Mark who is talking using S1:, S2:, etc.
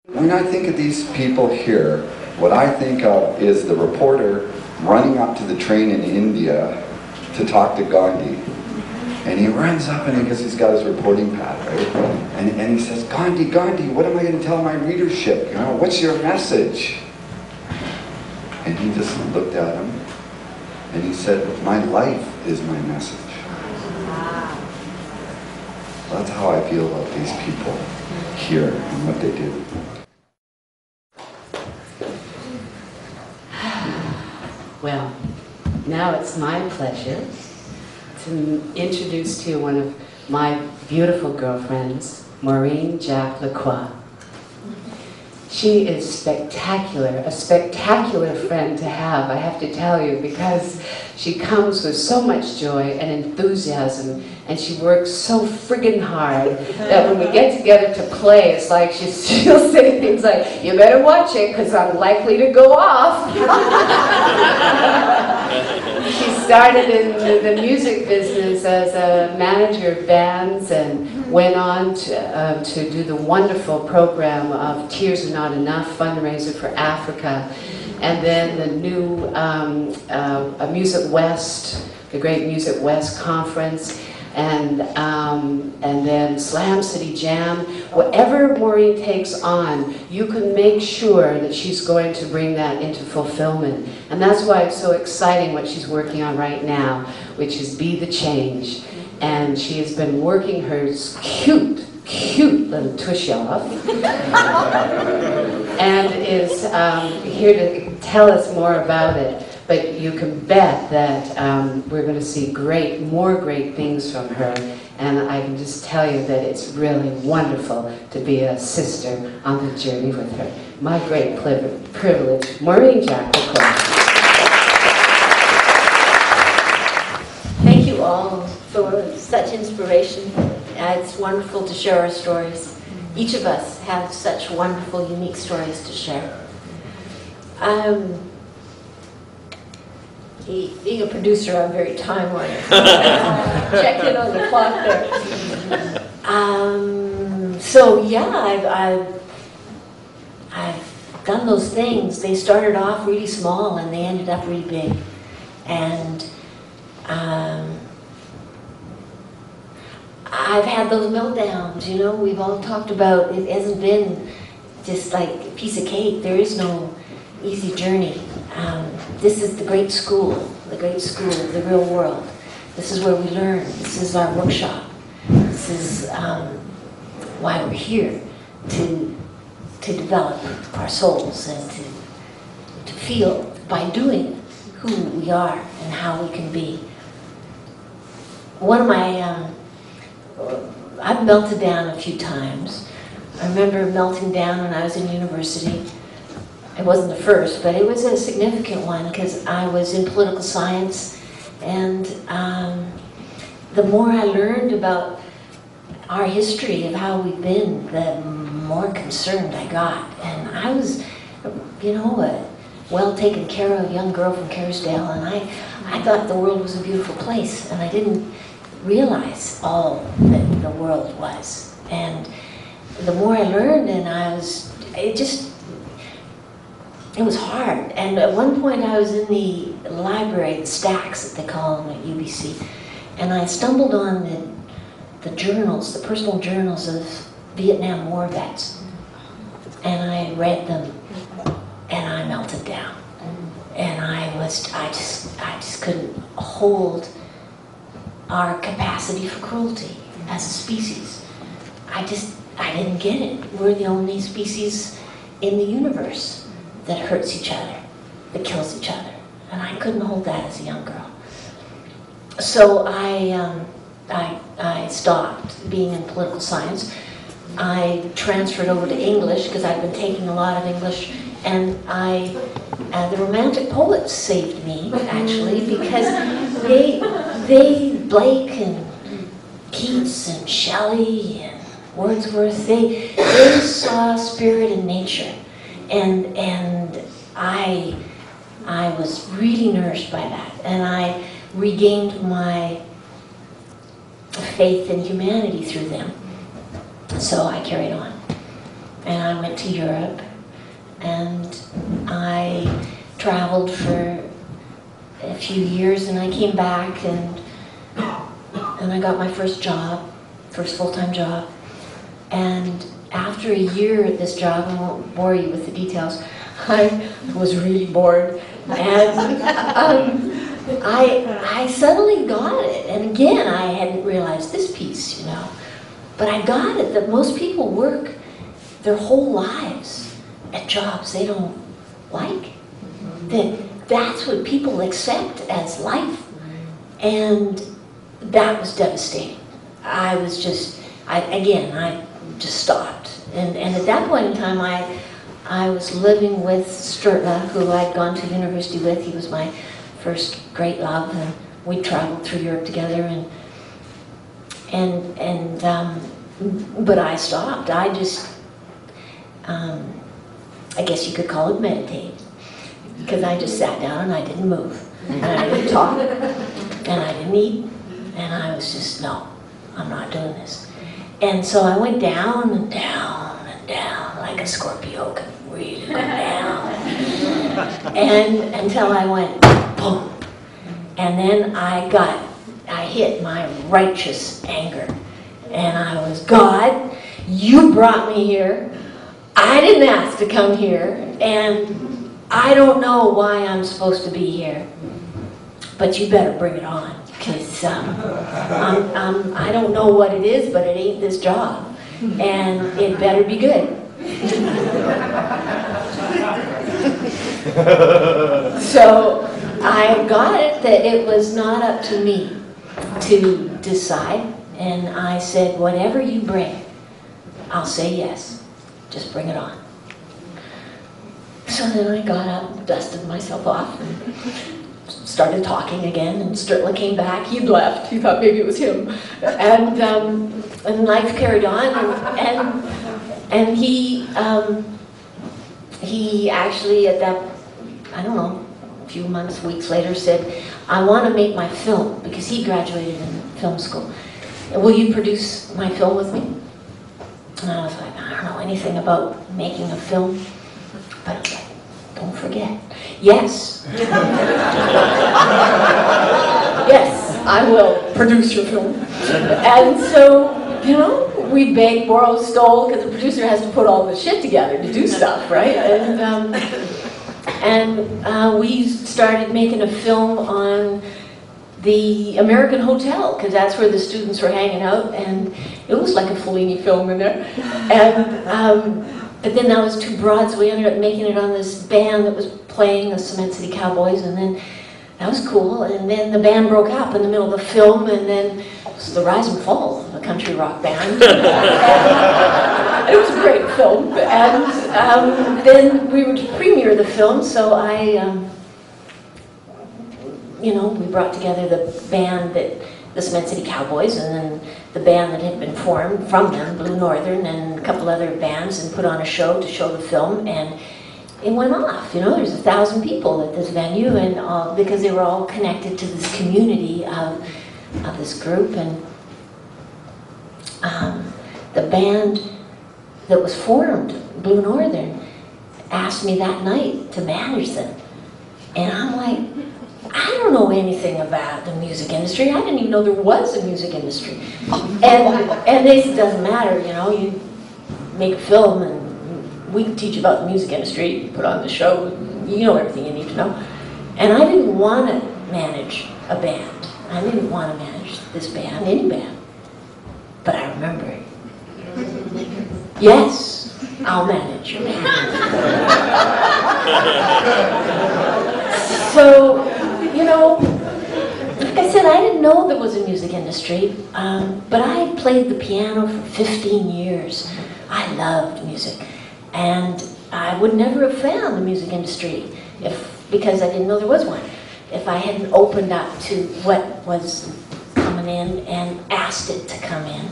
S1: When I think of these people here, what I think of is the reporter running up to the train in India to talk to Gandhi. And he runs up and because he's got his reporting pad, right? And he says, Gandhi, Gandhi, what am I going to tell my readership? You know, what's your message? And he just looked at him and he said, my life is my message. That's how I feel about these people here and what they do.
S2: Well, now it's my pleasure to introduce to you one of my beautiful girlfriends, Maureen LaCroix. She is spectacular, a spectacular friend to have, I have to tell you, because she comes with so much joy and enthusiasm, and she works so friggin' hard that when we get together to play, it's like she'll say things like, you better watch it, because I'm likely to go off. She started in the music business as a manager of bands and went on to do the wonderful program of Tears Are Not Enough fundraiser for Africa, and then the new Music West, the Great Music West Conference, and then Slam City Jam. Whatever Maureen takes on, you can make sure that she's going to bring that into fulfillment. And that's why it's so exciting what she's working on right now, which is Be the Change. And she has been working her cute little tushy off and is here to tell us more about it. But you can bet that we're going to see more great things from her. And I can just tell you that it's really wonderful to be a sister on the journey with her. My great privilege, Maureen LaCroix.
S3: Thank you all for such inspiration. It's wonderful to share our stories. Each of us have such wonderful, unique stories to share. Being a producer, I'm very time-oriented. Check in on the clock there. So yeah, I've done those things. They started off really small and they ended up really big. And I've had those meltdowns, you know, we've all talked about, it hasn't been just like a piece of cake. There is no easy journey. This is the great school of the real world. This is where we learn. This is our workshop. This is why we're here, to develop our souls and to feel by doing who we are and how we can be. One of my, I've melted down a few times. I remember melting down when I was in university. It wasn't the first, but it was a significant one because I was in political science, and the more I learned about our history of how we've been, the more concerned I got. And I was, you know, a well taken care of young girl from Kerrisdale, and I thought the world was a beautiful place, and I didn't realize all that the world was. And the more I learned, and it was hard. And at one point I was in the library, the stacks that they call them at UBC, and I stumbled on the journals, the personal journals of Vietnam War vets. And I read them, and I melted down. And I just couldn't hold our capacity for cruelty as a species. I didn't get it. We're the only species in the universe that hurts each other, that kills each other. And I couldn't hold that as a young girl. So I stopped being in political science. I transferred over to English because I'd been taking a lot of English, and the Romantic poets saved me, actually, because they Blake and Keats and Shelley and Wordsworth, they saw spirit in nature. And I was really nourished by that, and I regained my faith in humanity through them. So I carried on. and I went to Europe, and I traveled for a few years, and I came back, and I got my first job, first full-time job. And after a year at this job, I won't bore you with the details, I was really bored. And I suddenly got it. And again, I hadn't realized this piece, you know. But I got it that most people work their whole lives at jobs they don't like. That's what people accept as life. And that was devastating. I just stopped. And at that point in time, I was living with Sturla, who I'd gone to university with. He was my first great love, and we traveled through Europe together. But I stopped. I just, I guess you could call it meditate, because I just sat down and I didn't move, and I didn't talk, and I didn't eat, and I was just, no, I'm not doing this. And so I went down and down and down, like a Scorpio can really go down, and until I went boom, and then I hit my righteous anger, and I was, God, you brought me here. I didn't ask to come here, and I don't know why I'm supposed to be here, but you better bring it on, because I don't know what it is, but it ain't this job, and it better be good. So I got it that it was not up to me to decide, and I said, whatever you bring, I'll say yes. Just bring it on. So then I got up, dusted myself off, and started talking again, and Sturla came back. He'd left. He thought maybe it was him. And life carried on, and he actually at that, I don't know, a few months, weeks later said, I want to make my film, because he graduated in film school. Will you produce my film with me? And I was like, I don't know anything about making a film. But I was like, don't forget. Yes. Yes, I will produce your film. And so, you know, we begged, borrowed, stole, because the producer has to put all the shit together to do stuff, right? And we started making a film on the American Hotel, because that's where the students were hanging out, and it was like a Fellini film in there. And but then that was too broad, so we ended up making it on this band that was playing the Cement City Cowboys, and then that was cool. And then the band broke up in the middle of the film, and then it was the rise and fall of a country rock band. And it was a great film. And then we were to premiere the film, so you know, we brought together the band the Cement City Cowboys, and then the band that had been formed from them, Blue Northern, and a couple other bands, and put on a show to show the film, and it went off. You know, there's 1,000 people at this venue, and because they were all connected to this community of this group, and the band that was formed, Blue Northern, asked me that night to manage them, and I'm like, I don't know anything about the music industry. I didn't even know there was a music industry. And they said, it doesn't matter, you know, you make a film and we can teach you about the music industry, you put on the show, you know everything you need to know. And I didn't want to manage a band. I didn't want to manage this band, any band. But I remember it. Yes, I'll manage your band. So, you know, like I said, I didn't know there was a music industry, but I had played the piano for 15 years. I loved music, and I would never have found the music industry because I didn't know there was one, if I hadn't opened up to what was coming in and asked it to come in.